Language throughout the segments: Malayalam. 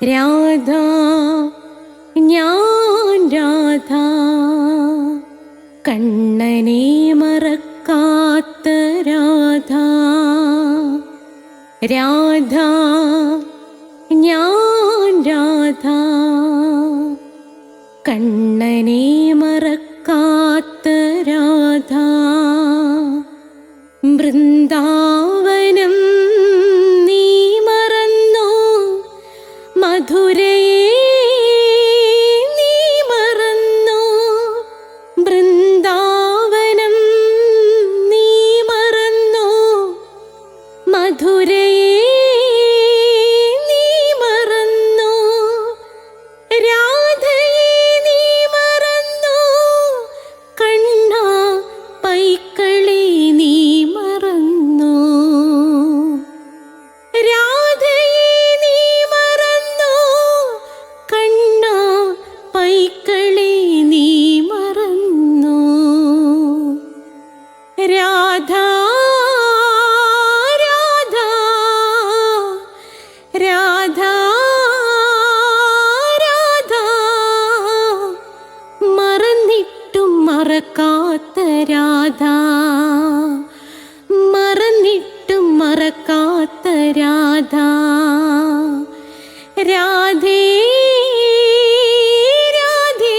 രാധ ഞാൻ രാധ കണ്ണനെ മറക്കാത്ത രാധ. രാധ ഞാൻ രാധ കണ്ണനെ മറക്കാത്ത രാധ. വൃന്ദാവനം നീ മറന്നോ, മധുരയെ നീ മറന്നോ. വൃന്ദാവനം നീ മറന്നോ, മധുരയെ നീ മറന്നോ. രാധയെ നീ മറന്നോ, കണ്ണാ പൈക്കളെ നീ മറന്നോ. രാധയെ നീ മറന്നോ, കണ്ണാ പൈക്കളെ നീ മറന്നോ. രാധ രാധ രാധ രാധ മറന്നിട്ടും മറക്കാത്ത രാധ. മറന്നിട്ടും മറക്കാത്ത രാധ. രാധേ രാധേ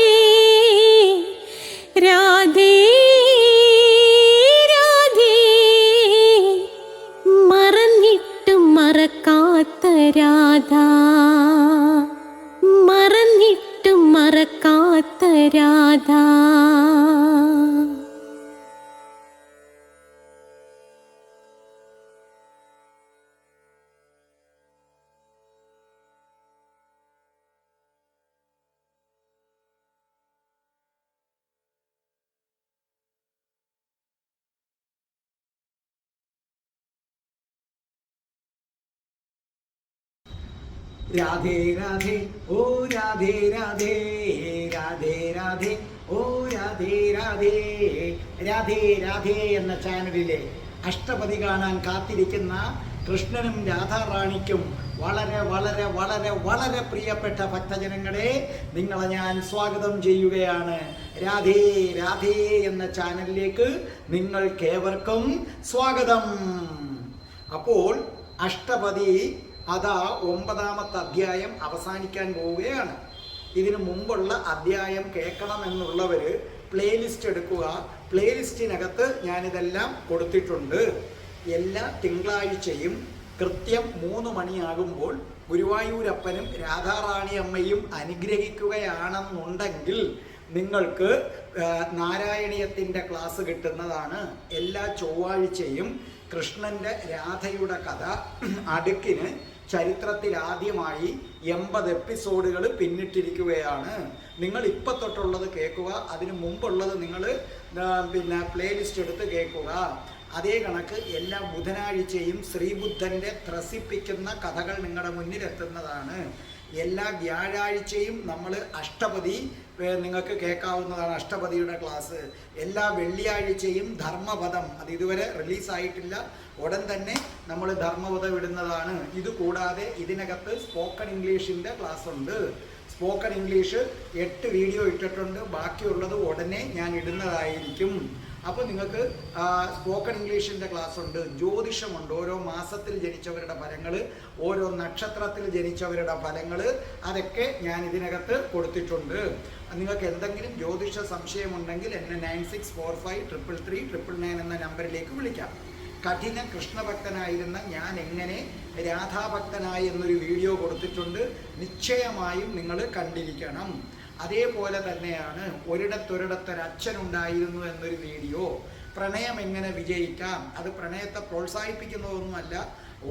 രാധേ രാധേ മറന്നിട്ടും മറക്കാത്ത രാധ. മറന്നിട്ടും മറക്കാത്ത രാധ. രാധേ രാധേ ഓ രാധേ രാധേ രാധേ രാധേ ഓ രാധേ രാധേ. രാധേ രാധേ എന്ന ചാനലിലെ അഷ്ടപതി കാണാൻ കാത്തിരിക്കുന്ന കൃഷ്ണനും രാധാറാണിക്കും വളരെ വളരെ വളരെ വളരെ പ്രിയപ്പെട്ട ഭക്തജനങ്ങളെ, നിങ്ങളെ ഞാൻ സ്വാഗതം ചെയ്യുകയാണ്. രാധേ രാധേ എന്ന ചാനലിലേക്ക് നിങ്ങൾക്കേവർക്കും സ്വാഗതം. അപ്പോൾ അഷ്ടപതി അതാ 9ാമത്തെ അധ്യായം അവസാനിക്കാൻ പോവുകയാണ്. ഇതിനു മുമ്പുള്ള അധ്യായം കേൾക്കണമെന്നുള്ളവർ പ്ലേലിസ്റ്റ് എടുക്കുക. പ്ലേലിസ്റ്റിനകത്ത് ഞാനിതെല്ലാം കൊടുത്തിട്ടുണ്ട്. എല്ലാ തിങ്കളാഴ്ചയും കൃത്യം 3 മണിയാകുമ്പോൾ ഗുരുവായൂരപ്പനും രാധാറാണി അമ്മയും അനുഗ്രഹിക്കുകയാണെന്നുണ്ടെങ്കിൽ നിങ്ങൾക്ക് നാരായണീയത്തിൻ്റെ ക്ലാസ് കിട്ടുന്നതാണ്. എല്ലാ ചൊവ്വാഴ്ചയും കൃഷ്ണൻ്റെ രാധയുടെ കഥ അടുക്കിന് ചരിത്രത്തിൽ ആദ്യമായി 80 എപ്പിസോഡുകൾ പിന്നിട്ടിരിക്കുകയാണ്. നിങ്ങൾ ഇപ്പം തൊട്ടുള്ളത് കേൾക്കുക, അതിനു മുമ്പുള്ളത് നിങ്ങൾ പ്ലേലിസ്റ്റ് എടുത്ത് കേൾക്കുക. അതേ കണക്ക് എല്ലാ ബുധനാഴ്ചയും ശ്രീബുദ്ധൻ്റെ ത്രസിപ്പിക്കുന്ന കഥകൾ നിങ്ങളുടെ മുന്നിലെത്തുന്നതാണ്. എല്ലാ വ്യാഴാഴ്ചയും നമ്മൾ അഷ്ടപതി നിങ്ങൾക്ക് കേൾക്കാവുന്നതാണ്, അഷ്ടപതിയുടെ ക്ലാസ്. എല്ലാ വെള്ളിയാഴ്ചയും ധർമ്മപദം, അത് ഇതുവരെ റിലീസായിട്ടില്ല, ഉടൻ തന്നെ നമ്മൾ ധർമ്മപദം ഇടുന്നതാണ്. ഇതുകൂടാതെ ഇതിനകത്ത് സ്പോക്കൺ ഇംഗ്ലീഷിൻ്റെ ക്ലാസ് ഉണ്ട്. സ്പോക്കൺ ഇംഗ്ലീഷ് 8 വീഡിയോ ഇട്ടിട്ടുണ്ട്, ബാക്കിയുള്ളത് ഉടനെ ഞാൻ ഇടുന്നതായിരിക്കും. അപ്പോൾ നിങ്ങൾക്ക് സ്പോക്കൺ ഇംഗ്ലീഷിൻ്റെ ക്ലാസ് ഉണ്ട്. ജ്യോതിഷമുണ്ട്, ഓരോ മാസത്തിൽ ജനിച്ചവരുടെ ഫലങ്ങൾ, ഓരോ നക്ഷത്രത്തിൽ ജനിച്ചവരുടെ ഫലങ്ങൾ, അതൊക്കെ ഞാൻ ഇതിനകത്ത് കൊടുത്തിട്ടുണ്ട്. നിങ്ങൾക്ക് എന്തെങ്കിലും ജ്യോതിഷ സംശയമുണ്ടെങ്കിൽ എന്നെ 96453339 എന്ന നമ്പറിലേക്ക് വിളിക്കാം. കഠിന കൃഷ്ണഭക്തനായിരുന്ന ഞാൻ എങ്ങനെ രാധാഭക്തനായി എന്നൊരു വീഡിയോ കൊടുത്തിട്ടുണ്ട്, നിശ്ചയമായും നിങ്ങൾ കണ്ടിരിക്കണം. അതേപോലെ തന്നെയാണ് ഒരിടത്തൊരിടത്തൊരച്ഛനുണ്ടായിരുന്നു എന്നൊരു വീഡിയോ. പ്രണയം എങ്ങനെ വിജയിക്കാം, അത് പ്രണയത്തെ പ്രോത്സാഹിപ്പിക്കുന്നതൊന്നുമല്ല,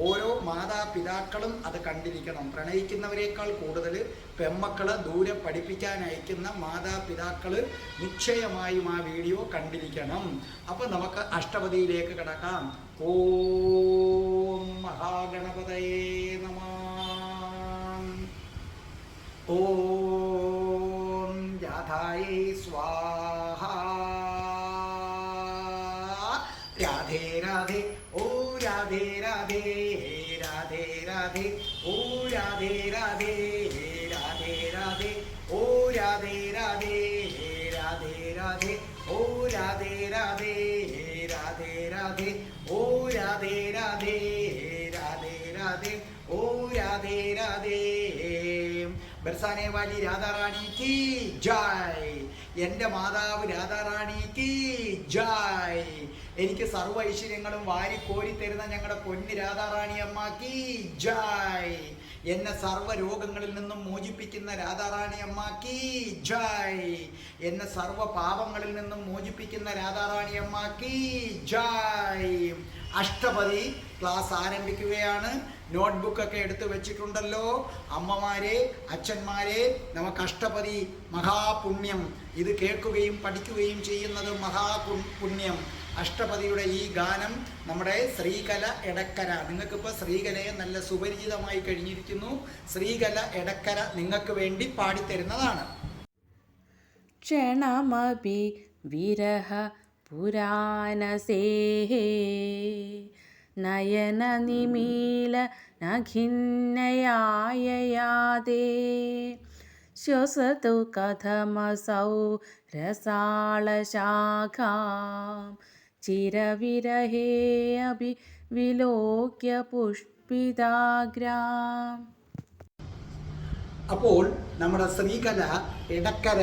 ഓരോ മാതാപിതാക്കളും അത് കണ്ടിരിക്കണം. പ്രണയിക്കുന്നവരെക്കാൾ കൂടുതൽ പെമ്മക്കളെ ദൂരെ പഠിപ്പിക്കാൻ അയക്കുന്ന മാതാപിതാക്കൾ നിശ്ചയമായും ആ വീഡിയോ കണ്ടിരിക്കണം. അപ്പോൾ നമുക്ക് അഷ്ടപതിയിലേക്ക് കടക്കാം. ഓം മഹാഗണപതയേ നമഃ. ഓം രാധായേ സ്വാഹ. രാധേ രാധേ ഓ രാധേ രാധേ രാധേ രാധേ രാധേ ഓ രാധേ രാധേ രാധേ രാധേ ഓ രാധേ രാധേ രാധേ രാധേ ഓ രാധേ രാധേ രാധേ രാധേ ഓ രാധേ രാധേ രാധേ രാധേ ഓ രാധേ രാധേ. ബർസാനെ വാലി രാധാറാണി കി ജയ്. എൻ്റെ മാതാവ് രാധാറാണി കി ജയ്. എനിക്ക് സർവ്വ ഐശ്വര്യങ്ങളും വാരിക്കോരി തരുന്ന ഞങ്ങളുടെ പൊന്ന് രാധാറാണി അമ്മ കി ജയ്. എന്നെ സർവ്വ രോഗങ്ങളിൽ നിന്നും മോചിപ്പിക്കുന്ന രാധാറാണി അമ്മ കി ജയ്. എന്നെ സർവ്വ പാപങ്ങളിൽ നിന്നും മോചിപ്പിക്കുന്ന രാധാറാണി അമ്മ കി ജയ്. അഷ്ടപതി ക്ലാസ് ആരംഭിക്കുകയാണ്. നോട്ട്ബുക്കൊക്കെ എടുത്തു വെച്ചിട്ടുണ്ടല്ലോ അമ്മമാരെ, അച്ഛന്മാരെ. നമുക്ക് അഷ്ടപതി മഹാപുണ്യം. ഇത് കേൾക്കുകയും പഠിക്കുകയും ചെയ്യുന്നത് മഹാപുണ്യം. അഷ്ടപതിയുടെ ഈ ഗാനം നമ്മുടെ ശ്രീകല എടക്കര, നിങ്ങൾക്കിപ്പോൾ ശ്രീകലയെ നല്ല സുപരിചിതമായി കഴിഞ്ഞിരിക്കുന്നു. ശ്രീകല എടക്കര നിങ്ങൾക്ക് വേണ്ടി പാടിത്തരുന്നതാണ്. ക്ഷണമപി വിരഹ പുരാനസേഹേ നയന നിമീല നഖിന്നയായയാദേ ശ്വസതു കഥമസൗ രസാളശാഖാം ചിരവിരഹേ അഭി വിലോക്യ പുഷ്പിതാഗ്രാം. അപ്പോൾ നമ്മുടെ ശ്രീകല എടക്കര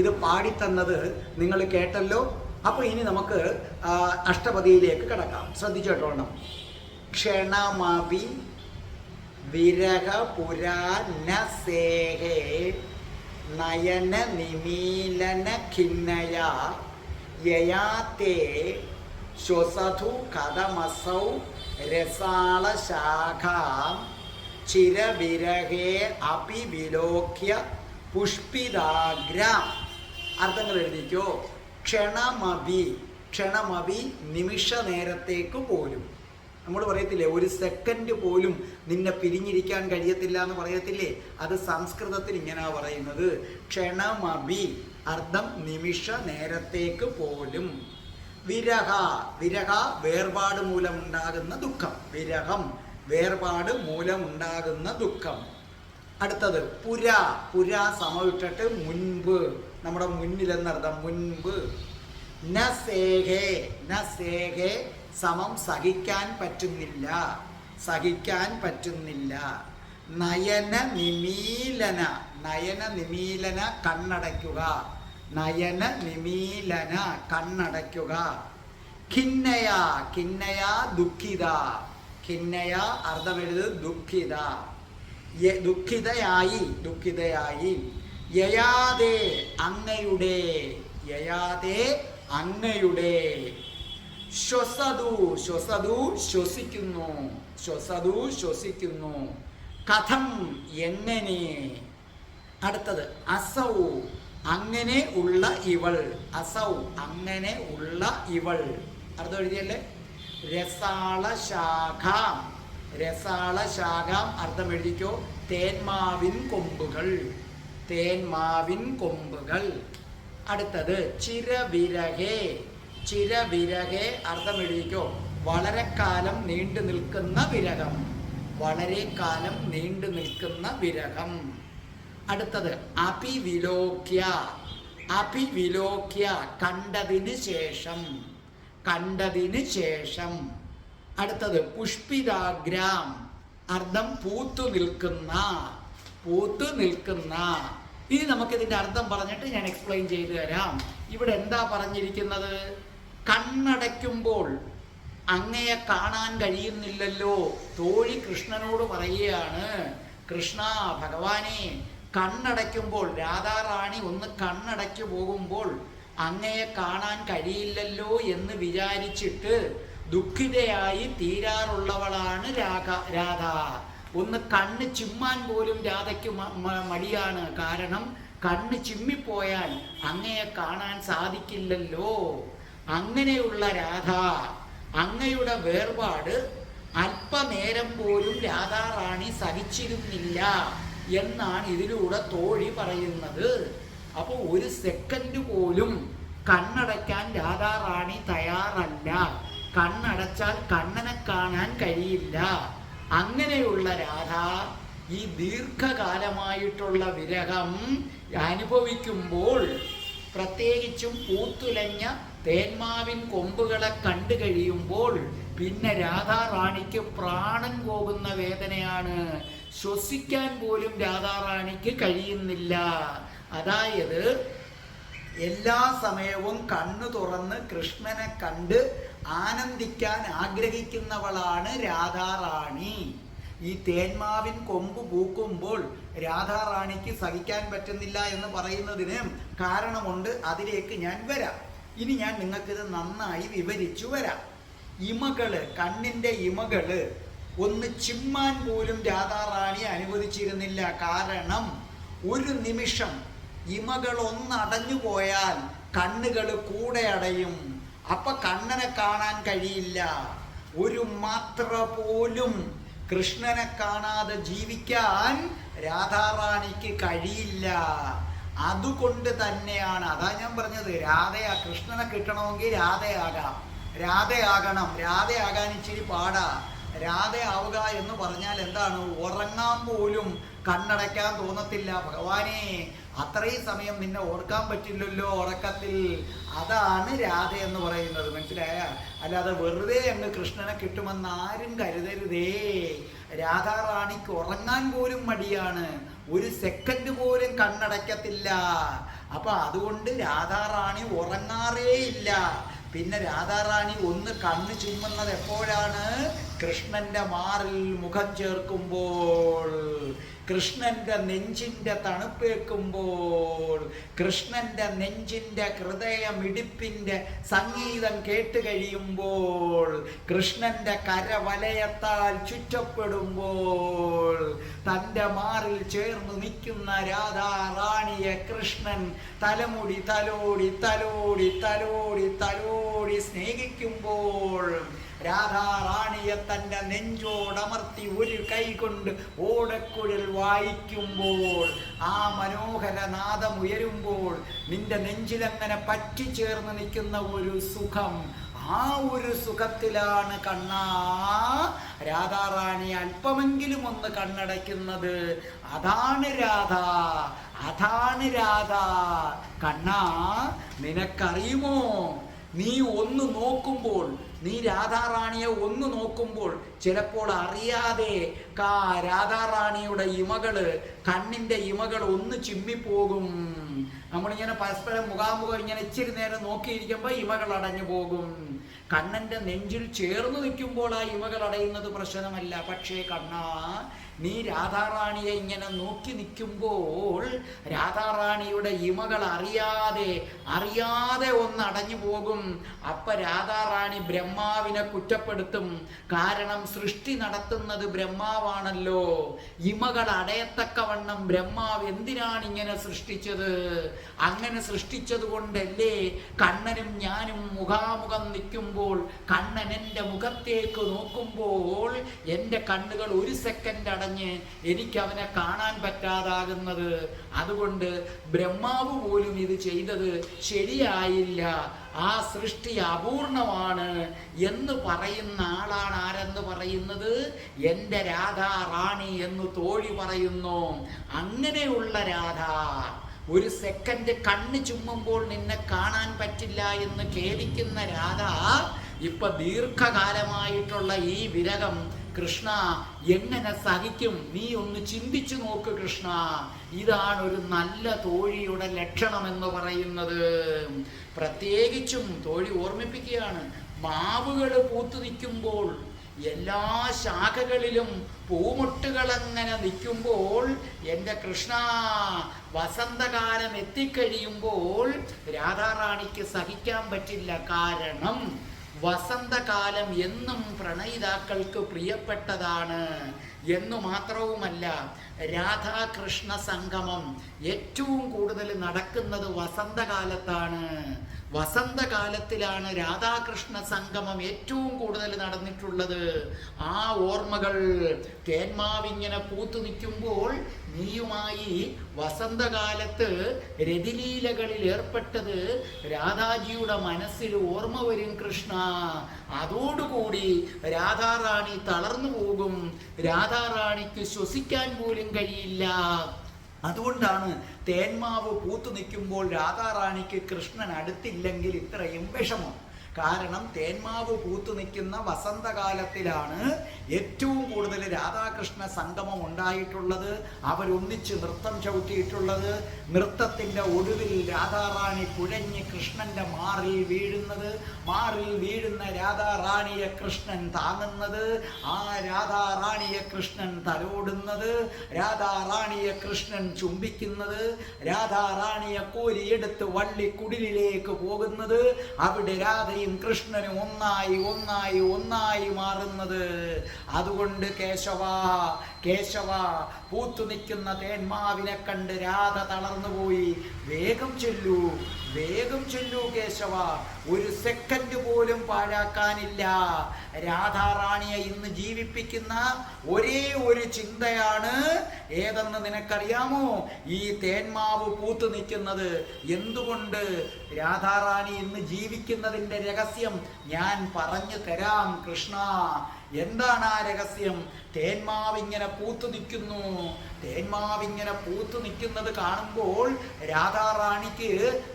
ഇത് പാടിത്തന്നത് നിങ്ങൾ കേട്ടല്ലോ. അപ്പോൾ ഇനി നമുക്ക് അഷ്ടപതിയിലേക്ക് കിടക്കാം. ശ്രദ്ധിച്ചോട്ടോണം. ക്ഷണമപി വിരഹ പുരാനസേഹേ നയന നിമീലന ഖിന്നയ യയാതേ ശ്വസധു കഥമസൗ രസാളശാഖാം ചിരവിരഹേ അപി വിലോക്യ പുഷ്പിതാഗ്രാം. അർത്ഥങ്ങൾ എഴുതിക്കോ. ക്ഷണമപി, ക്ഷണമപി നിമിഷ നേരത്തേക്ക് പോലും. നമ്മൾ പറയത്തില്ലേ ഒരു സെക്കൻഡ് പോലും നിന്നെ പിരിഞ്ഞിരിക്കാൻ കഴിയത്തില്ല എന്ന് പറയത്തില്ലേ, അത് സംസ്കൃതത്തിൽ ഇങ്ങനെയാ പറയുന്നത്. ക്ഷണമപി അർത്ഥം നിമിഷ നേരത്തേക്ക് പോലും. വിരഹ, വിരഹ വേർപാട് മൂലമുണ്ടാകുന്ന ദുഃഖം. വിരഹം വേർപാട് മൂലമുണ്ടാകുന്ന ദുഃഖം. അടുത്തത് പുര, പുര സമവിട്ടിട്ട് മുൻപ്, നമ്മുടെ മുന്നിലെന്നർത്ഥം മുൻപ്. നസേഹേ, നസേഹേ സമം സഹിക്കാൻ പറ്റുന്നില്ല, സഹിക്കാൻ പറ്റുന്നില്ല. നയന നിമീലന, നയന നിമീലന കണ്ണടയ്ക്കുക, നയന നിമീലന കണ്ണടയ്ക്കുക. ഖിന്നയ, ഖിന്നയ ദുഃഖിത, ഖിന്നയ അർത്ഥമെഴുത് ദുഃഖിത, ദുഃഖിതയായി, ദുഃഖിതയായി. യയാതേ അങ്ങയുടെ, യയാതേ അങ്ങയുടെ. ശ്വസതു, ശ്വസതു ശ്വസിക്കുന്നു, ശ്വസതു ശ്വസിക്കുന്നു. കഥം എങ്ങനെ. അടുത്തത് അസൗ അങ്ങനെ ഉള്ള ഇവൾ, അസൗ അങ്ങനെ ഉള്ള ഇവൾ. അർത്ഥം എഴുതിയല്ലേ. രസാളശാഖാം, രസാളശാഖാം അർത്ഥം എഴുതിക്കോ. തേന്മാവിൻ കൊമ്പുകൾ, തേന്മാവിൻ കൊമ്പുകൾ. അടുത്തത് ചിരവിരഹേ, ചിരവിരഹേ അർത്ഥം എഴുതിക്കോ. വളരെ കാലം നീണ്ടു നിൽക്കുന്ന വിരഹം, വളരെ കാലം നീണ്ടു നിൽക്കുന്ന വിരഹം. അടുത്തത് അഭിവിലോക്യ, അഭിവിലോക്യ കണ്ടതിന് ശേഷം, കണ്ടതിന് ശേഷം. അടുത്തത് പുഷ്പിതാഗ്രാം അർത്ഥം പൂത്തു നിൽക്കുന്ന, പൂത്തു നിൽക്കുന്ന. ഇനി നമുക്കിതിൻ്റെ അർത്ഥം പറഞ്ഞിട്ട് ഞാൻ എക്സ്പ്ലെയിൻ ചെയ്തു തരാം. ഇവിടെ എന്താ പറഞ്ഞിരിക്കുന്നത്? കണ്ണടയ്ക്കുമ്പോൾ അങ്ങയെ കാണാൻ കഴിയുന്നില്ലല്ലോ. തോഴി കൃഷ്ണനോട് പറയുകയാണ്, കൃഷ്ണ ഭഗവാനെ കണ്ണടയ്ക്കുമ്പോൾ, രാധാറാണി ഒന്ന് കണ്ണടയ്ക്കു പോകുമ്പോൾ അങ്ങയെ കാണാൻ കഴിയില്ലല്ലോ എന്ന് വിചാരിച്ചിട്ട് ദുഃഖിതയായി തീരാറുള്ളവളാണ് രാധ. ഒന്ന് കണ്ണ് ചിമ്മാൻ പോലും രാധയ്ക്ക് മടിയാണ്. കാരണം കണ്ണ് ചിമ്മിപ്പോയാൽ അങ്ങയെ കാണാൻ സാധിക്കില്ലല്ലോ. അങ്ങനെയുള്ള രാധ, അങ്ങയുടെ വേർപാട് അല്പനേരം പോലും രാധാറാണി സഹിച്ചിരുന്നില്ല എന്നാണ് ഇതിലൂടെ തോഴി പറയുന്നത്. അപ്പോൾ ഒരു സെക്കൻഡ് പോലും കണ്ണടയ്ക്കാൻ രാധാറാണി തയ്യാറല്ല. കണ്ണടച്ചാൽ കണ്ണനെ കാണാൻ കഴിയില്ല. അങ്ങനെയുള്ള രാധ ഈ ദീർഘകാലമായിട്ടുള്ള വിരഹം അനുഭവിക്കുമ്പോൾ, പ്രത്യേകിച്ചും പൂത്തുലഞ്ഞ തേന്മാവിൻ കൊമ്പുകളെ കണ്ടു കഴിയുമ്പോൾ പിന്നെ രാധാറാണിക്ക് പ്രാണൻ പോകുന്ന വേദനയാണ്. ശ്വസിക്കാൻ പോലും രാധാറാണിക്ക് കഴിയുന്നില്ല. അതായത് എല്ലാ സമയവും കണ്ണു തുറന്ന് കൃഷ്ണനെ കണ്ട് ആനന്ദിക്കാൻ ആഗ്രഹിക്കുന്നവളാണ് രാധാറാണി. ഈ തേന്മാവിൻ കൊമ്പ് പൂക്കുമ്പോൾ രാധാറാണിക്ക് സഹിക്കാൻ പറ്റുന്നില്ല എന്ന് പറയുന്നതിന് കാരണമുണ്ട്. അതിലേക്ക് ഞാൻ വരാം. ഇനി ഞാൻ നിങ്ങൾക്കിത് നന്നായി വിവരിച്ചു വരാം. ഇമകള്, കണ്ണിൻ്റെ ഇമകള് ഒന്ന് ചിമ്മാൻ പോലും രാധാറാണി അനുവദിച്ചിരുന്നില്ല. കാരണം ഒരു നിമിഷം ഇമകൾ ഒന്നടഞ്ഞു പോയാൽ കണ്ണുകൾ കൂടെ അടയും. അപ്പൊ കണ്ണനെ കാണാൻ കഴിയില്ല. ഒരു മാത്ര പോലും കൃഷ്ണനെ കാണാതെ ജീവിക്കാൻ രാധാറാണിക്ക് കഴിയില്ല. അതുകൊണ്ട് തന്നെയാണ്, അതാ ഞാൻ പറഞ്ഞത്, കൃഷ്ണനെ കിട്ടണമെങ്കിൽ രാധയാകണം. രാധയാകാൻ ഇച്ചിരി പാടാ. രാധയാവുക എന്ന് പറഞ്ഞാൽ എന്താണ്? ഉറങ്ങാൻ പോലും കണ്ണടയ്ക്കാൻ തോന്നത്തില്ല. ഭഗവാനെ, അത്രയും സമയം നിന്നെ ഓർക്കാൻ പറ്റില്ലല്ലോ ഉറക്കത്തിൽ. അതാണ് രാധ എന്ന് പറയുന്നത്. മനസ്സിലായ? അല്ലാതെ വെറുതെ അങ്ങ് കൃഷ്ണനെ കിട്ടുമെന്ന് ആരും കരുതരുതേ. രാധാറാണിക്ക് ഉറങ്ങാൻ പോലും മടിയാണ്. ഒരു സെക്കൻഡ് പോലും കണ്ണടയ്ക്കത്തില്ല. അപ്പൊ അതുകൊണ്ട് രാധാറാണി ഉറങ്ങാറേ ഇല്ല. പിന്നെ രാധാറാണി ഒന്ന് കണ്ണ് ചുമ്മുന്നത് എപ്പോഴാണ്? കൃഷ്ണന്റെ മാറിൽ മുഖം ചേർക്കുമ്പോൾ, കൃഷ്ണന്റെ നെഞ്ചിന്റെ തണുപ്പേക്കുമ്പോൾ, കൃഷ്ണന്റെ നെഞ്ചിന്റെ ഹൃദയമിടിപ്പിന്റെ സംഗീതം കേട്ട് കഴിയുമ്പോൾ, കൃഷ്ണന്റെ കരവലയത്താൽ ചുറ്റപ്പെടുമ്പോൾ, തൻ്റെ മാറിൽ ചേർന്ന് നിൽക്കുന്ന രാധാറാണിയെ കൃഷ്ണൻ തലമുടി തലോടി തലോടി തലോടി തലോടി സ്നേഹിക്കുമ്പോൾ, രാധാറാണിയെ തൻ്റെ നെഞ്ചോടമർത്തി ഒരു കൈ കൊണ്ട് ഓടക്കുഴൽ വായിക്കുമ്പോൾ, ആ മനോഹര നാദം ഉയരുമ്പോൾ നിന്റെ നെഞ്ചിലങ്ങനെ പറ്റിച്ചേർന്ന് നിൽക്കുന്ന ഒരു സുഖം, ആ ഒരു സുഖത്തിലാണ് കണ്ണാ രാധാറാണി അല്പമെങ്കിലും ഒന്ന് കണ്ണടയ്ക്കുന്നത്. അതാണ് രാധ, അതാണ് രാധ. കണ്ണാ, നിനക്കറിയുമോ? നീ ഒന്ന് നോക്കുമ്പോൾ, നീ രാധാറാണിയെ ഒന്ന് നോക്കുമ്പോൾ ചിലപ്പോൾ അറിയാതെ രാധാറാണിയുടെ ഇമകള്, കണ്ണിൻ്റെ ഇമകൾ ഒന്ന് ചിമ്മിപ്പോകും. നമ്മളിങ്ങനെ പരസ്പരം മുഖാമുഖം ഇങ്ങനെ ഇച്ചിരി നേരം നോക്കിയിരിക്കുമ്പോൾ ഇമകൾ അടഞ്ഞു പോകും. കണ്ണൻ്റെ നെഞ്ചിൽ ചേർന്ന് നിൽക്കുമ്പോൾ ആ ഇമകൾ അടയുന്നത് പ്രശ്നമല്ല. പക്ഷേ കണ്ണാ, നീ രാധാറാണിയെ ഇങ്ങനെ നോക്കി നിൽക്കുമ്പോൾ രാധാറാണിയുടെ ഇമകൾ അറിയാതെ ഒന്ന് അടഞ്ഞു പോകും. അപ്പൊ രാധാറാണി ബ്രഹ്മാവിനെ കുറ്റപ്പെടുത്തും. കാരണം സൃഷ്ടി നടത്തുന്നത് ബ്രഹ്മാവാണല്ലോ. ഇമകൾ അടയത്തക്കവണ്ണം ബ്രഹ്മാവ് എന്തിനാണ് ഇങ്ങനെ സൃഷ്ടിച്ചത്? അങ്ങനെ സൃഷ്ടിച്ചത് കൊണ്ടല്ലേ കണ്ണനും ഞാനും മുഖാമുഖം നിൽക്കുമ്പോൾ, കണ്ണൻ എൻ്റെ മുഖത്തേക്ക് നോക്കുമ്പോൾ എൻ്റെ കണ്ണുകൾ ഒരു സെക്കൻഡ് അടഞ്ഞ് എനിക്ക് അവനെ കാണാൻ പറ്റാതാകുന്നത്. അതുകൊണ്ട് ബ്രഹ്മാവ് പോലും ഇത് ചെയ്തത് ശരിയായില്ല, ആ സൃഷ്ടി അപൂർണമാണ് എന്ന് പറയുന്ന ആളാണ് ആരെന്ന് പറയുന്നത്? എൻ്റെ രാധാറാണി എന്ന് തോഴി പറയുന്നു. അങ്ങനെയുള്ള രാധ, ഒരു സെക്കൻഡ് കണ്ണ് ചുമ്മുമ്പോൾ നിന്നെ കാണാൻ പറ്റില്ല എന്ന് ഖേദിക്കുന്ന രാധ ഇപ്പൊ ദീർഘകാലമായിട്ടുള്ള ഈ വിരഹം കൃഷ്ണ എങ്ങനെ സഹിക്കും? നീ ഒന്ന് ചിന്തിച്ചു നോക്ക് കൃഷ്ണ. ഇതാണ് ഒരു നല്ല തോഴിയുടെ ലക്ഷണമെന്ന് പറയുന്നത്. പ്രത്യേകിച്ചും തോഴി ഓർമ്മിപ്പിക്കുകയാണ്, മാവുകൾ പൂത്തു നിൽക്കുമ്പോൾ, എല്ലാ ശാഖകളിലും പൂമൊട്ടുകളങ്ങനെ നിൽക്കുമ്പോൾ, എൻ്റെ കൃഷ്ണ, വസന്തകാലം എത്തിക്കഴിയുമ്പോൾ രാധാറാണിക്ക് സഹിക്കാൻ പറ്റില്ല. കാരണം വസന്തകാലം എന്നും പ്രണയിതാക്കൾക്ക് പ്രിയപ്പെട്ടതാണ്. എന്നു മാത്രവുമല്ല, രാധാകൃഷ്ണ സംഗമം ഏറ്റവും കൂടുതൽ നടക്കുന്നത് വസന്തകാലത്താണ്. വസന്തകാലത്തിലാണ് രാധാകൃഷ്ണ സംഗമം ഏറ്റവും കൂടുതൽ നടന്നിട്ടുള്ളത്. ആ ഓർമ്മകൾ തേന്മാവിങ്ങനെ പൂത്തു നിൽക്കുമ്പോൾ നീയുമായി വസന്തകാലത്ത് രതിലീലകളിൽ ഏർപ്പെട്ടത് രാധാജിയുടെ മനസ്സിൽ ഓർമ്മ വരും കൃഷ്ണ. അതോടുകൂടി രാധാറാണി തളർന്നു പോകും. രാധാറാണിക്ക് ശ്വസിക്കാൻ പോലും കഴിയില്ല. അതുകൊണ്ടാണ് തേന്മാവ് പൂത്തു നിൽക്കുമ്പോൾ രാധാറാണിക്ക് കൃഷ്ണൻ അടുത്തില്ലെങ്കിൽ ഇത്രയും വിഷമം. കാരണം തേന്മാവ് പൂത്തു നിൽക്കുന്ന വസന്തകാലത്തിലാണ് ഏറ്റവും കൂടുതൽ രാധാകൃഷ്ണ സംഗമം ഉണ്ടായിട്ടുള്ളത്. അവരൊന്നിച്ച് നൃത്തം ചവിട്ടിയിട്ടുള്ളത്. നൃത്തത്തിൻ്റെ ഒടുവിൽ രാധാറാണി കുഴഞ്ഞ് കൃഷ്ണൻ്റെ മാറിൽ വീഴുന്നത്, മാറിൽ വീഴുന്ന രാധാറാണിയെ കൃഷ്ണൻ താങ്ങുന്നത്, ആ രാധാറാണിയെ കൃഷ്ണൻ തലോടുന്നത്, രാധാറാണിയെ കൃഷ്ണൻ ചുംബിക്കുന്നത്, രാധാറാണിയെ കോരിയെടുത്ത് വള്ളിക്കുടിലേക്ക് പോകുന്നത്, അവിടെ രാധയും കൃഷ്ണനും ഒന്നായി ഒന്നായി ഒന്നായി മാറുന്നത്. അതുകൊണ്ട് കേശവ കേശവ, പൂത്തു നിൽക്കുന്ന തേന്മാവിനെ കണ്ട് രാധ തളർന്നുപോയി. വേഗം ചെല്ലൂ, വേഗം ചെല്ലൂ കേശവ, ഒരു സെക്കൻഡ് പോലും പാഴാക്കാനില്ല. രാധാറാണിയെ ഇന്ന് ജീവിപ്പിക്കുന്ന ഒരേ ഒരു ചിന്തയാണ് ഏതെന്ന് നിനക്കറിയാമോ? ഈ തേന്മാവ് പൂത്തു നിൽക്കുന്നത്. എന്തുകൊണ്ട് രാധാറാണി ഇന്ന് ജീവിക്കുന്നതിൻ്റെ രഹസ്യം ഞാൻ പറഞ്ഞു തരാം കൃഷ്ണ. എന്താണ് ആ രഹസ്യം? തേന്മാവിങ്ങനെ പൂത്തു നിൽക്കുന്നു. തേന്മാവിങ്ങനെ പൂത്തു നിൽക്കുന്നത് കാണുമ്പോൾ രാധാറാണിക്ക്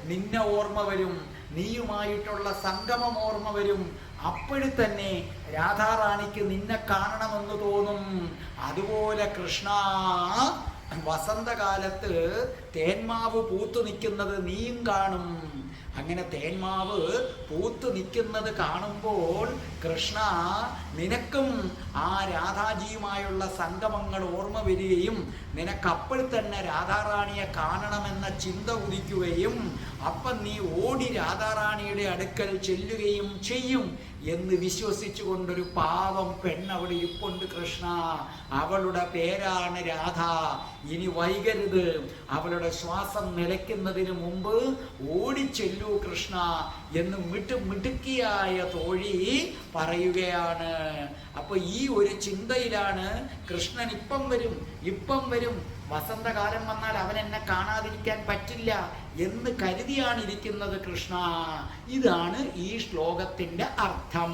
നിന്നെ ഓർമ്മ വരും, നീയുമായിട്ടുള്ള സംഗമം ഓർമ്മ വരും. അപ്പോഴും തന്നെ രാധാറാണിക്ക് നിന്നെ കാണണമെന്ന് തോന്നും. അതുപോലെ കൃഷ്ണ, വസന്തകാലത്ത് തേന്മാവ് പൂത്തു നിൽക്കുന്നത് നീയും കാണും. അങ്ങനെ തേന്മാവ് പൂത്തു നിൽക്കുന്നത് കാണുമ്പോൾ കൃഷ്ണ, നിനക്കും ആ രാധാജിയുമായുള്ള സംഗമങ്ങൾ ഓർമ്മ വരികയും നിനക്കപ്പോൾ തന്നെ രാധാറാണിയെ കാണണമെന്ന ചിന്ത ഉദിക്കുകയും അപ്പം നീ ഓടി രാധാറാണിയുടെ അടുക്കൽ ചെല്ലുകയും ചെയ്യും എന്ന് വിശ്വസിച്ചുകൊണ്ടൊരു പാവം പെണ്ണവിടെ ഇരിപ്പുണ്ട് കൃഷ്ണ. അവളുടെ പേരാണ് രാധ. ഇനി വൈകരുത്, അവളുടെ ശ്വാസം നിലയ്ക്കുന്നതിന് മുമ്പ് ഓടിച്ചെല്ലൂ കൃഷ്ണ എന്ന് മിടുക്കിയായ തോഴി പറയുകയാണ്. അപ്പൊ ഈ ഒരു ചിന്തയിലാണ് കൃഷ്ണൻ ഇപ്പം വരും, ഇപ്പം വരും, വസന്തകാലം വന്നാൽ അവൻ എന്നെ കാണാതിരിക്കാൻ പറ്റില്ല എന്ന് കരുതിയാണ് ഇരിക്കുന്നത് കൃഷ്ണ. ഇതാണ് ഈ ശ്ലോകത്തിന്റെ അർത്ഥം.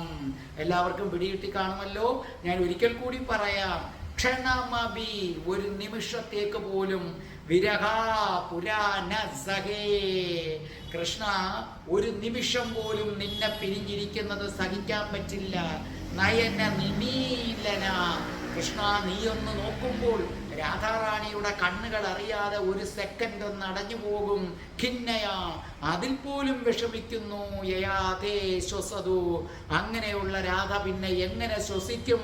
എല്ലാവർക്കും പിടികിട്ടി കാണുമല്ലോ. ഞാൻ ഒരിക്കൽ കൂടി പറയാം. ക്ഷണമഭി, ഒരു നിമിഷത്തേക്ക് പോലും, വിരഹാ പുരാന സഹേ, കൃഷ്ണ ഒരു നിമിഷം പോലും നിന്നെ പിരിഞ്ഞിരിക്കുന്നത് സഹിക്കാൻ പറ്റില്ല. നയന നിമീലന, കൃഷ്ണ നീയൊന്ന് നോക്കുമ്പോൾ രാധാറാണിയുടെ കണ്ണുകൾ അറിയാതെ ഒരു സെക്കൻഡ് ഒന്ന് അടഞ്ഞു പോകും. ഖിന്നയ, അതിൽ പോലും വിഷമിക്കുന്നു. യയാതേ ശ്വസതു, അങ്ങനെയുള്ള രാധ പിന്നെ എങ്ങനെ ശ്വസിക്കും?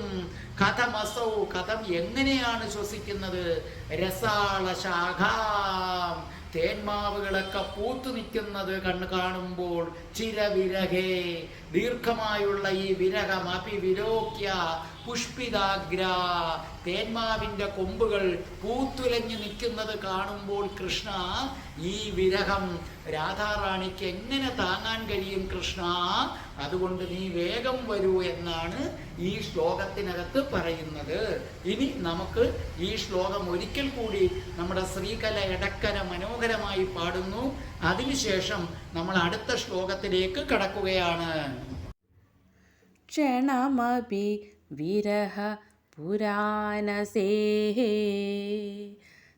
കഥമസൗ, കഥം എങ്ങനെയാണ് ശ്വസിക്കുന്നത്? രസാള ശാഖാം, തേന്മാവുകളൊക്കെ പൂത്തു നിൽക്കുന്നത് കണ്ണു കാണുമ്പോൾ ചിരവിരഹേ, ദീർഘമായുള്ള ഈ വിരഹം അഭിവിലോക്യ പുഷ്പിതാഗ്ര, തേന്മാവിൻ്റെ കൊമ്പുകൾ പൂത്തുലഞ്ഞു നിൽക്കുന്നത് കാണുമ്പോൾ കൃഷ്ണ, ഈ വിരഹം രാധാറാണിക്ക് എങ്ങനെ താങ്ങാൻ കഴിയും കൃഷ്ണ? അതുകൊണ്ട് നീ വേഗം വരൂ എന്നാണ് ഈ ശ്ലോകത്തിനകത്ത് പറയുന്നത്. ഇനി നമുക്ക് ഈ ശ്ലോകം ഒരിക്കൽ കൂടി നമ്മുടെ ശ്രീകല എടക്കര മനോഹരമായി പാടുന്നു. അതിനുശേഷം നമ്മൾ അടുത്ത ശ്ലോകത്തിലേക്ക് കടക്കുകയാണ്. ക്ഷണമപി വിരഹ പുരാനസേഹ,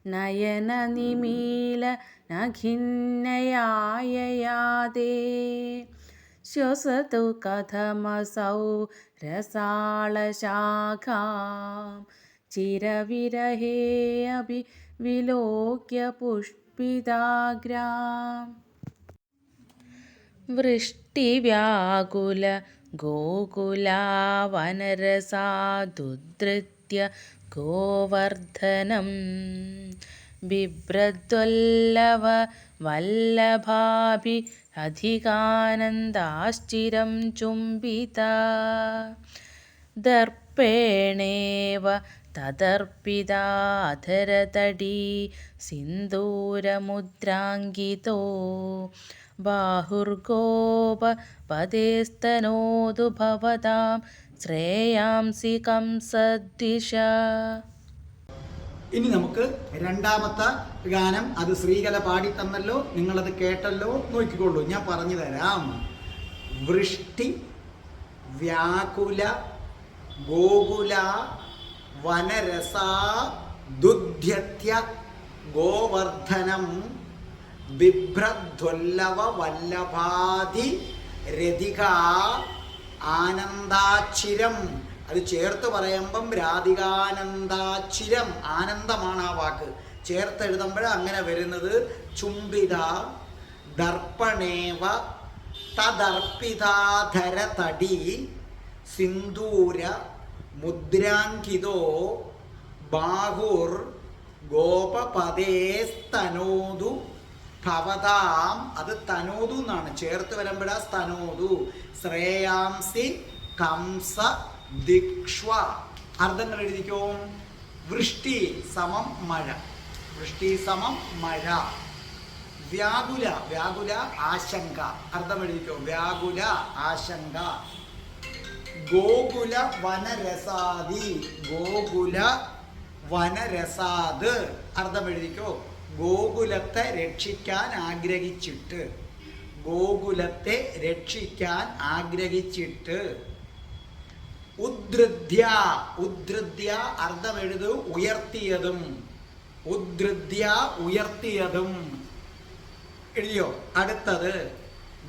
നയന നിമീല നഖിന്നയായയാദേ, ശ്വസതു കഥമസൗ രസാളശാഖാം, ചിരവിരഹേ അഭി വിലോക്യ പുഷ്പിതാഗ്രാം. വൃഷ്ടിവ്യാകുല ഗോകുലാവനരസാദുദ്ധൃത്യ ഗോവർദ്ധനം, ബിഭ്രദ്വല്ലഭ വല്ലഭാഭി അധികാനന്ദാശ്ചിരം ചുംബിത, ദർപ്പേണേവ തദർപ്പിതാധരതടീ സിന്ദൂരമുദ്രാങ്കിതോ, ബാഹുർഗോപപദേസ്തനോതു ഭവതാം ശ്രേയാംസി കംസദ്വിഷ. ഇനി നമുക്ക് രണ്ടാമത്തെ ഗാനം, അത് ശ്രീകല പാടി തന്നല്ലോ, നിങ്ങളത് കേട്ടല്ലോ, നോക്കിക്കൊള്ളൂ, ഞാൻ പറഞ്ഞു തരാം. വൃഷ്ടി വ്യാകുല ഗോകുല വനരസാ ദുധ്യത്യ ഗോവർദ്ധനം ബിഭ്രദ്വല്ലവ വല്ലഭാധി രതിക ആനന്ദാച്ചിരം. അത് ചേർത്ത് പറയുമ്പം രാധികാനന്ദാച്ചിരം, ആനന്ദമാണ് ആ വാക്ക്. ചേർത്ത് എഴുതുമ്പോൾ അങ്ങനെ വരുന്നത്. ചുംബിത ദർപ്പണേവ തദർപ്പിതാധര തടി സിന്ദൂര മുദ്രാങ്കിതോ ബാഹുർ ഗോപപദേസ്തനോതു ഭവതാം. അത് തനോതു എന്നാണ്, ചേർത്ത് വരുമ്പോഴാ സ്തനോതു. ശ്രേയാംസി കംസ ദിക്ഷ്വ. അർത്ഥങ്ങൾ എഴുതിക്കോ. വൃഷ്ടി സമം മഴ, വൃഷ്ടി സമം മഴ. വ്യാകുല, വ്യാകുല ആശങ്ക. അർത്ഥം എഴുതിക്കോ. വ്യാകുല ആശങ്ക. ഗോകുല വനരസാദി, ഗോകുല വനരസാദ്. അർത്ഥം എഴുതിക്കോ. ഗോകുലത്തെ രക്ഷിക്കാൻ ആഗ്രഹിച്ചിട്ട്, ഗോകുലത്തെ രക്ഷിക്കാൻ ആഗ്രഹിച്ചിട്ട്. ഉദ്ധൃത്യ, ഉദ്ധൃത്യ അർത്ഥം എഴുതു. ഉയർത്തിയതും. ഉദ്ധൃത്യ ഉയർത്തിയതും. എഴുതിയോ? അടുത്തത്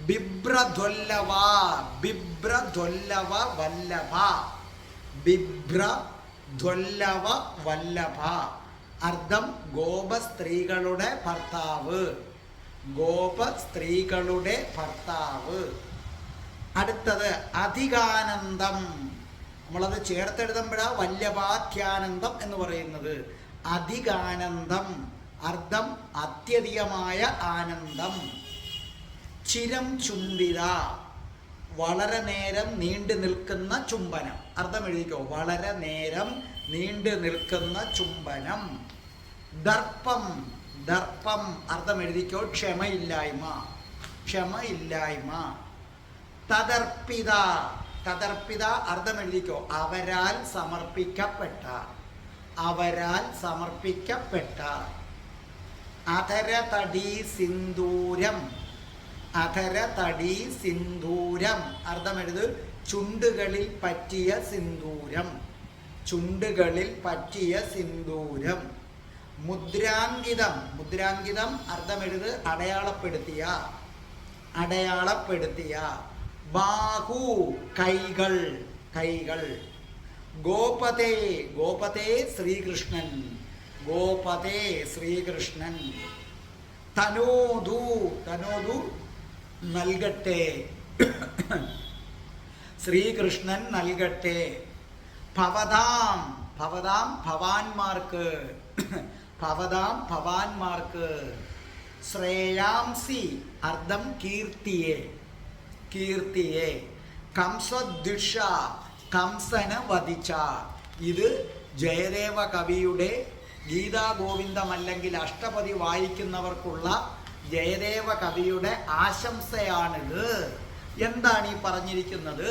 ബിഭ്രദ്വല്ലവ, ബിഭ്രദ്വല്ലവ വല്ലഭ, ബിഭ്രദ്വല്ലവ വല്ലഭ. അർത്ഥം ഗോപ സ്ത്രീകളുടെ ഭർത്താവ്, ഗോപ സ്ത്രീകളുടെ ഭർത്താവ്. അടുത്തത് അധികാനന്ദം. നമ്മളത് ചേർത്തെഴുതുമ്പോഴാ വല്ലഭാധ്യാനന്ദം എന്ന് പറയുന്നത്. അധികാനന്ദം അർത്ഥം അത്യധികമായ ആനന്ദം. ചിരം ചുംബിത, വളരെ നേരം നീണ്ടു നിൽക്കുന്ന ചുംബനം. അർത്ഥം എഴുതിക്കോ. വളരെ നേരം നീണ്ടു നിൽക്കുന്ന ചുംബനം. ദർപ്പം, ദർപ്പം അർത്ഥം എഴുതിക്കോ. ക്ഷമയില്ലായ്മ, ക്ഷമയില്ലായ്മ. തദർപ്പിത, തദർപ്പിത അർത്ഥം എഴുതിക്കോ. അവരാൽ സമർപ്പിക്കപ്പെട്ട, അവരാൽ സമർപ്പിക്കപ്പെട്ട. അധരതടി സിന്ദൂരം, അധരതടി സിന്ദൂരം അർത്ഥം എഴുത്. ചുണ്ടുകളിൽ പറ്റിയ സിന്ദൂരം, ചുണ്ടുകളിൽ പറ്റിയ സിന്ദൂരം. മുദ്രാങ്കിതം, മുദ്രാങ്കിതം അർത്ഥം എഴുത്. അടയാളപ്പെടുത്തിയ, അടയാളപ്പെടുത്തിയ. ബാഹു കൈകൾ, കൈകൾ. ഗോപതേ, ഗോപതേ ശ്രീകൃഷ്ണൻ, ഗോപതേ ശ്രീകൃഷ്ണൻ. തനോതു, തനോതു നൽകട്ടെ, ശ്രീകൃഷ്ണൻ നൽകട്ടെ. ഭവതാം, ഭവതാം ഭവാന്മാർക്ക്, ഭവതാം ഭവാന്മാർക്ക്. ശ്രേയാംസി അർത്ഥം കീർത്തിയെ, കീർത്തിയെ. കംസദ്വിഷ കംസന് വധിച്ച. ഇത് ജയദേവ കവിയുടെ ഗീതാഗോവിന്ദം അല്ലെങ്കിൽ അഷ്ടപതി വായിക്കുന്നവർക്കുള്ള ജയദേവ കവിയുടെ ആശംസയാണിത്. എന്താണ് ഈ പറഞ്ഞിരിക്കുന്നത്?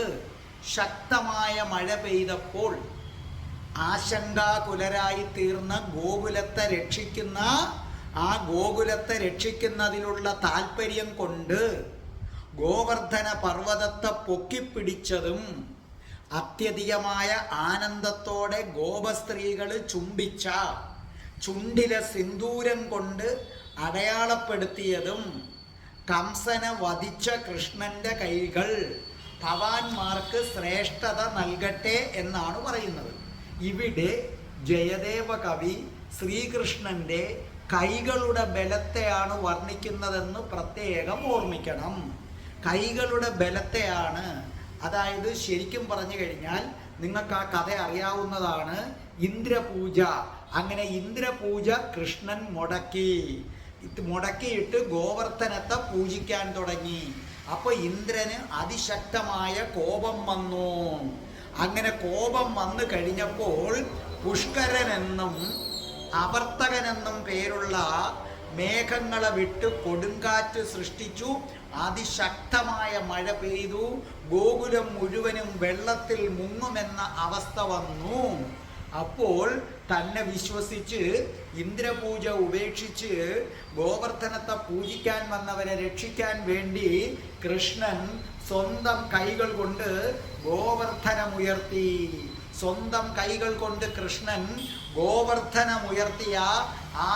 ശക്തമായ മഴ പെയ്തപ്പോൾ ആശങ്കാകുലരായി തീർന്ന ഗോകുലത്തെ രക്ഷിക്കുന്ന, ആ ഗോകുലത്തെ രക്ഷിക്കുന്നതിലുള്ള താല്പര്യം കൊണ്ട് ഗോവർദ്ധന പർവ്വതത്തെ പൊക്കിപ്പിടിച്ചതും അത്യധികമായ ആനന്ദത്തോടെ ഗോപസ്ത്രീകൾ ചുംബിച്ച ചുണ്ടിലെ സിന്ദൂരം കൊണ്ട് അടയാളപ്പെടുത്തിയതും കംസനെ വധിച്ച കൃഷ്ണന്റെ കൈകൾ ഭവാന്മാർക്ക് ശ്രേഷ്ഠത നൽകട്ടെ എന്നാണ് പറയുന്നത്. ഇവിടെ ജയദേവ കവി ശ്രീകൃഷ്ണന്റെ കൈകളുടെ ബലത്തെയാണ് വർണ്ണിക്കുന്നതെന്ന് പ്രത്യേകം ഓർമ്മിക്കണം. കൈകളുടെ ബലത്തെയാണ്. അതായത് ശരിക്കും പറഞ്ഞു കഴിഞ്ഞാൽ നിങ്ങൾക്ക് ആ കഥ അറിയാവുന്നതാണ്. ഇന്ദ്രപൂജ, അങ്ങനെ ഇന്ദ്രപൂജ കൃഷ്ണൻ മുടക്കിയിട്ട് ഗോവർദ്ധനത്തെ പൂജിക്കാൻ തുടങ്ങി. അപ്പൊ ഇന്ദ്രന് അതിശക്തമായ കോപം വന്നു. അങ്ങനെ കോപം വന്നു കഴിഞ്ഞപ്പോൾ പുഷ്കരനെന്നും അവർത്തകനെന്നും പേരുള്ള മേഘങ്ങളെ വിട്ട് കൊടുങ്കാറ്റ് സൃഷ്ടിച്ചു, അതിശക്തമായ മഴ പെയ്തു, ഗോകുലം മുഴുവനും വെള്ളത്തിൽ മുങ്ങുമെന്ന അവസ്ഥ വന്നു. അപ്പോൾ തന്നെ വിശ്വസിച്ച് ഇന്ദ്രപൂജ ഉപേക്ഷിച്ച് ഗോവർദ്ധനത്തെ പൂജിക്കാൻ വന്നവരെ രക്ഷിക്കാൻ വേണ്ടി കൃഷ്ണൻ സ്വന്തം കൈകൾ കൊണ്ട് ഗോവർദ്ധനമുയർത്തി. സ്വന്തം കൈകൾ കൊണ്ട് കൃഷ്ണൻ ഗോവർദ്ധനമുയർത്തിയ ആ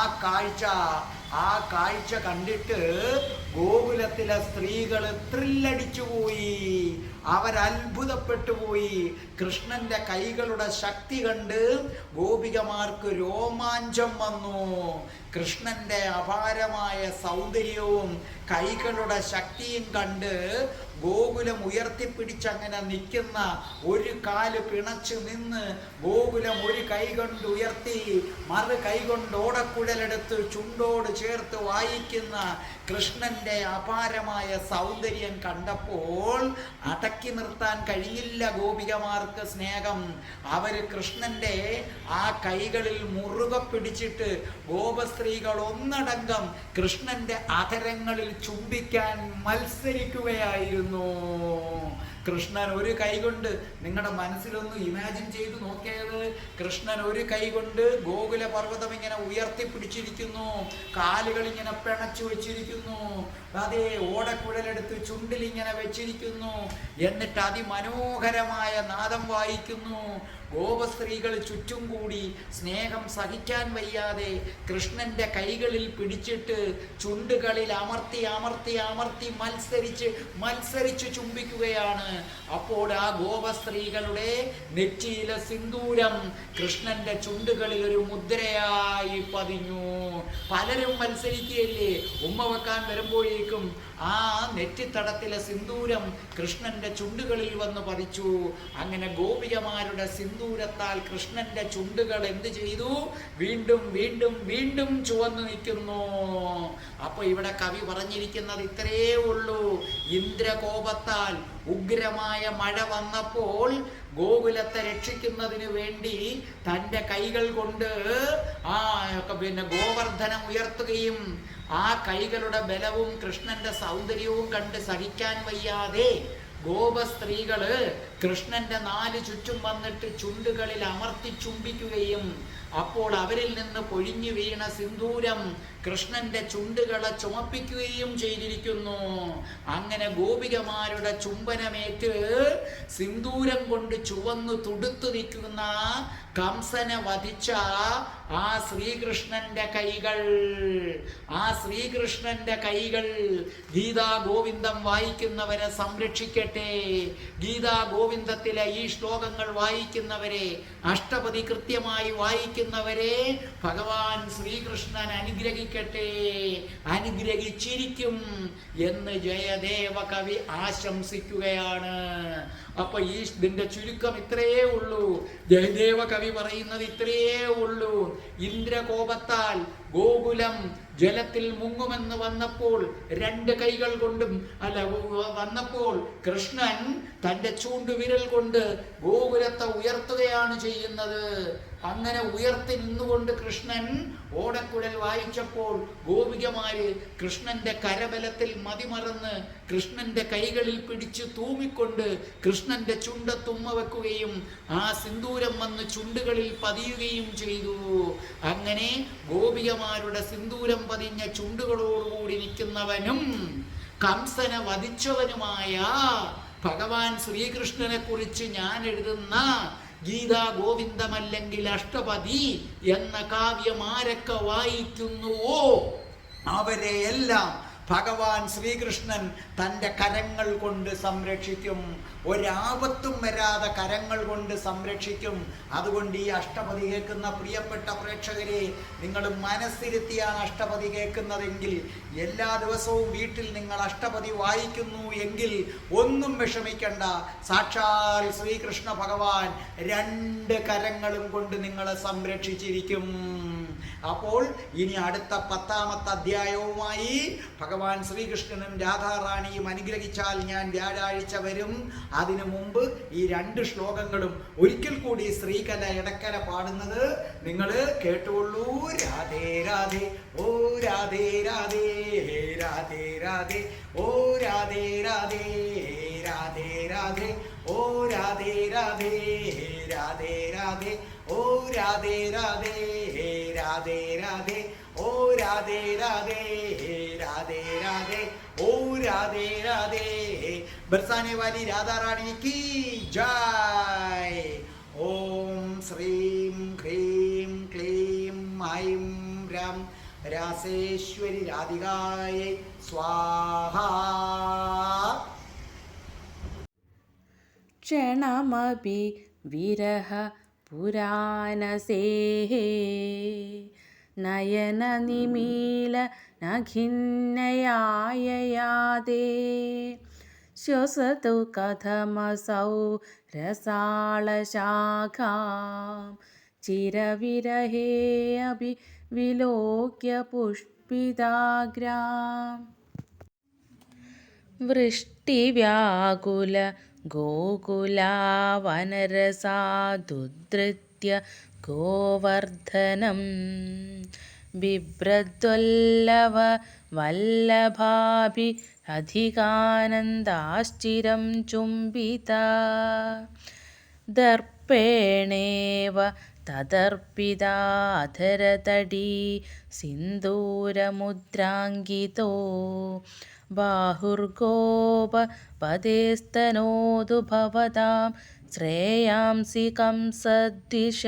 കാഴ്ച കണ്ടിട്ട് ഗോകുലത്തിലെ സ്ത്രീകൾ ത്രില്ലടിച്ചുപോയി. അവരത്ഭുതപ്പെട്ടു പോയി. കൃഷ്ണന്റെ കൈകളുടെ ശക്തി കണ്ട് ഗോപികമാർക്ക് രോമാഞ്ചം വന്നു. കൃഷ്ണന്റെ അപാരമായ സൗന്ദര്യവും കൈകളുടെ ശക്തിയും കണ്ട് ഗോകുലം ഉയർത്തിപ്പിടിച്ചങ്ങനെ നിൽക്കുന്ന, ഒരു കാല് പിണച്ചു നിന്ന് ഗോകുലം ഒരു കൈ കൊണ്ട് ഉയർത്തി മറു കൈ കൊണ്ട് ഓടക്കുഴലെടുത്ത് ചുണ്ടോട് ചേർത്ത് വായിക്കുന്ന കൃഷ്ണന്റെ അപാരമായ സൗന്ദര്യം കണ്ടപ്പോൾ അടക്കി നിർത്താൻ കഴിഞ്ഞില്ല ഗോപികമാർക്ക് സ്നേഹം. അവര് കൃഷ്ണന്റെ ആ കൈകളിൽ മുറുകെ പിടിച്ചിട്ട് ഗോപസ്ത്രീകൾ ഒന്നടങ്കം കൃഷ്ണന്റെ അധരങ്ങളിൽ ചുംബിക്കാൻ മത്സരിക്കുകയായിരുന്നു. കൃഷ്ണൻ ഒരു കൈ കൊണ്ട്, നിങ്ങളുടെ മനസ്സിലൊന്ന് ഇമാജിൻ ചെയ്ത് നോക്കിയത്, കൃഷ്ണൻ ഒരു കൈ കൊണ്ട് ഗോകുല പർവ്വതം ഇങ്ങനെ ഉയർത്തിപ്പിടിച്ചിരിക്കുന്നു, കാലുകൾ ഇങ്ങനെ പിണച്ചു വെച്ചിരിക്കുന്നു, അതേ ഓടക്കുഴലെടുത്ത് ചുണ്ടിൽ ഇങ്ങനെ വെച്ചിരിക്കുന്നു, എന്നിട്ട് അതിമനോഹരമായ നാദം വായിക്കുന്നു. ഗോപസ്ത്രീകൾ ചുറ്റും കൂടി സ്നേഹം സഹിക്കാൻ വയ്യാതെ കൃഷ്ണന്റെ കൈകളിൽ പിടിച്ചിട്ട് ചുണ്ടുകളിൽ അമർത്തി അമർത്തി അമർത്തി മത്സരിച്ച് ചുംബിക്കുകയാണ്. അപ്പോൾ ആ ഗോപസ്ത്രീകളുടെ നെറ്റിയിലെ സിന്ദൂരം കൃഷ്ണന്റെ ചുണ്ടുകളിൽ ഒരു മുദ്രയായി പതിഞ്ഞു. പലരും മത്സരിക്കുകയല്ലേ, ഉമ്മ വെക്കാൻ വരുമ്പോഴേക്കും ആ നെറ്റിത്തടത്തിലെ സിന്ദൂരം കൃഷ്ണന്റെ ചുണ്ടുകളിൽ വന്ന് പതിച്ചു. അങ്ങനെ ഗോപികമാരുടെ സിന്ദൂരത്താൽ കൃഷ്ണന്റെ ചുണ്ടുകൾ എന്ത് ചെയ്തു? വീണ്ടും വീണ്ടും വീണ്ടും ചുവന്നു നിൽക്കുന്നു. അപ്പൊ ഇവിടെ കവി പറഞ്ഞിരിക്കുന്നത് ഇത്രയേ ഉള്ളൂ. ഇന്ദ്രകോപത്താൽ ഉഗ്രമായ മഴ വന്നപ്പോൾ ഗോകുലത്തെ രക്ഷിക്കുന്നതിന് വേണ്ടി തൻ്റെ കൈകൾ കൊണ്ട് ഗോവർദ്ധനം ഉയർത്തുകയും ആ കൈകളുടെ ബലവും കൃഷ്ണന്റെ സൗന്ദര്യവും കണ്ട് സഹിക്കാൻ വയ്യാതെ ഗോപസ്ത്രീകള് കൃഷ്ണന്റെ 4 ചുറ്റും വന്നിട്ട് ചുണ്ടുകളിൽ അമർത്തി ചുംബിക്കുകയും അപ്പോൾ അവരിൽ നിന്ന് പൊഴിഞ്ഞു വീണ സിന്ദൂരം കൃഷ്ണന്റെ ചുണ്ടുകളെ ചുമപ്പിക്കുകയും ചെയ്തിരിക്കുന്നു. അങ്ങനെ ഗോപികമാരുടെ ചുംബനമേറ്റ് സിന്ദൂരം കൊണ്ട് ചുവന്നു തുടുത്തു നിൽക്കുന്ന കംസനെ വധിച്ച ആ ശ്രീകൃഷ്ണന്റെ കൈകൾ ഗീതാ ഗോവിന്ദം വായിക്കുന്നവരെ സംരക്ഷിക്കട്ടെ. ഗീതാ ഗോവിന്ദത്തിലെ ഈ ശ്ലോകങ്ങൾ വായിക്കുന്നവരെ, അഷ്ടപതി കൃത്യമായി വായിക്കുന്നവരെ ഭഗവാൻ ശ്രീകൃഷ്ണൻ അനുഗ്രഹിക്കട്ടെ, അനുഗ്രഹിച്ചിരിക്കും എന്ന് ജയദേവ കവി ആശംസിക്കുകയാണ്. അപ്പൊ ഇതിന്റെ ചുരുക്കം ഇത്രയേ ഉള്ളൂ. ജയദേവ കവി പറയുന്നത് ഇത്രയേ ഉള്ളൂ. ഇന്ദ്രകോപത്താൽ ഗോകുലം ജലത്തിൽ മുങ്ങുമെന്ന് വന്നപ്പോൾ 2 കൈകൾ കൊണ്ടും വന്നപ്പോൾ കൃഷ്ണൻ തൻ്റെ ചൂണ്ടുവിരൽ കൊണ്ട് ഗോകുലത്തെ ഉയർത്തുകയാണ് ചെയ്യുന്നത്. അങ്ങനെ ഉയർത്തി നിന്നുകൊണ്ട് കൃഷ്ണൻ ഓടക്കുഴൽ വായിച്ചപ്പോൾ ഗോപികമാര് കൃഷ്ണന്റെ കരബലത്തിൽ മതിമറന്ന് കൃഷ്ണന്റെ കൈകളിൽ പിടിച്ച് തൂമിക്കൊണ്ട് കൃഷ്ണന്റെ ചുണ്ടത്തുമ്മ വെക്കുകയും ആ സിന്ദൂരം വന്ന് ചുണ്ടുകളിൽ പതിയുകയും ചെയ്തു. അങ്ങനെ ഗോപികമാരുടെ സിന്ദൂരം പതിഞ്ഞ ചുണ്ടുകളോടുകൂടി നിൽക്കുന്നവനും കംസനെ വധിച്ചവനുമായ ഭഗവാൻ ശ്രീകൃഷ്ണനെ കുറിച്ച് ഞാൻ എഴുതുന്ന ഗീതാ ഗോവിന്ദമല്ലെങ്കിൽ അഷ്ടപതി എന്ന കാവ്യം ആരൊക്കെ വായിക്കുന്നുവോ അവരെയെല്ലാം ഭഗവാൻ ശ്രീകൃഷ്ണൻ തൻ്റെ കരങ്ങൾ കൊണ്ട് സംരക്ഷിക്കും. ഒരാപത്തും വരാതെ കരങ്ങൾ കൊണ്ട് സംരക്ഷിക്കും. അതുകൊണ്ട് ഈ അഷ്ടപതി കേൾക്കുന്ന പ്രിയപ്പെട്ട പ്രേക്ഷകരെ, നിങ്ങൾ മനസ്സിരുത്തിയാണ് അഷ്ടപതി കേൾക്കുന്നതെങ്കിൽ, എല്ലാ ദിവസവും വീട്ടിൽ നിങ്ങൾ അഷ്ടപതി വായിക്കുന്നു എങ്കിൽ ഒന്നും വിഷമിക്കണ്ട. സാക്ഷാൽ ശ്രീകൃഷ്ണ ഭഗവാൻ 2 കരങ്ങളും കൊണ്ട് നിങ്ങളെ സംരക്ഷിച്ചിരിക്കും. അപ്പോൾ ഇനി അടുത്ത 10ാമത്തെ അധ്യായവുമായി ഭഗവാൻ ഭഗവാൻ ശ്രീകൃഷ്ണനും രാധാറാണിയും അനുഗ്രഹിച്ചാൽ ഞാൻ വ്യാഴാഴ്ച വരും. അതിനു മുമ്പ് ഈ 2 ശ്ലോകങ്ങളും ഒരിക്കൽ കൂടി ശ്രീകല ഇടക്കല പാടുന്നത് നിങ്ങൾ കേട്ടുകൊള്ളൂ. രാധേ രാധേ ഓ രാധേ രാധേ രാധേ രാധേ ഓ രാധേ രാധേ രാധേ രാധേ ഓ രാധേ രാധേ രാധേ രാധേ ഓ രാധേ രാധേ രാധേ രാധേ ഓ രാധേ രാധേ രാധേ രാധേ ഓ രാധേ രാധേ. ബർസാനെ വാലി രാധാ റാണി की जय. ഓം ശ്രീം ഹ്രീം ക്ലീം ഐം രാം രാസേശ്വരി രാധികായ സ്വാഹ. क्षणमपि विरह पुराणसेः नयननिमील न खिन्नयाययादे श्वसतु कथमसौ रसाळशाखां चिरविरहे अपि विलोक्य पुष्पिताग्राम् वृष्टिव्याकुल गोकुलावनरसादुद्धृत्य गोवर्धनं बिभ्रद्वल्लभ वल्लभाभि अधिकानन्दाश्चिरं चुम्बिता दर्पेणेव तदर्पिता अधरतडी सिन्दूरमुद्राङ्गितो बाहुर्गोपपदेस्तनोतु भवतां श्रेयांसि कंसद्विष.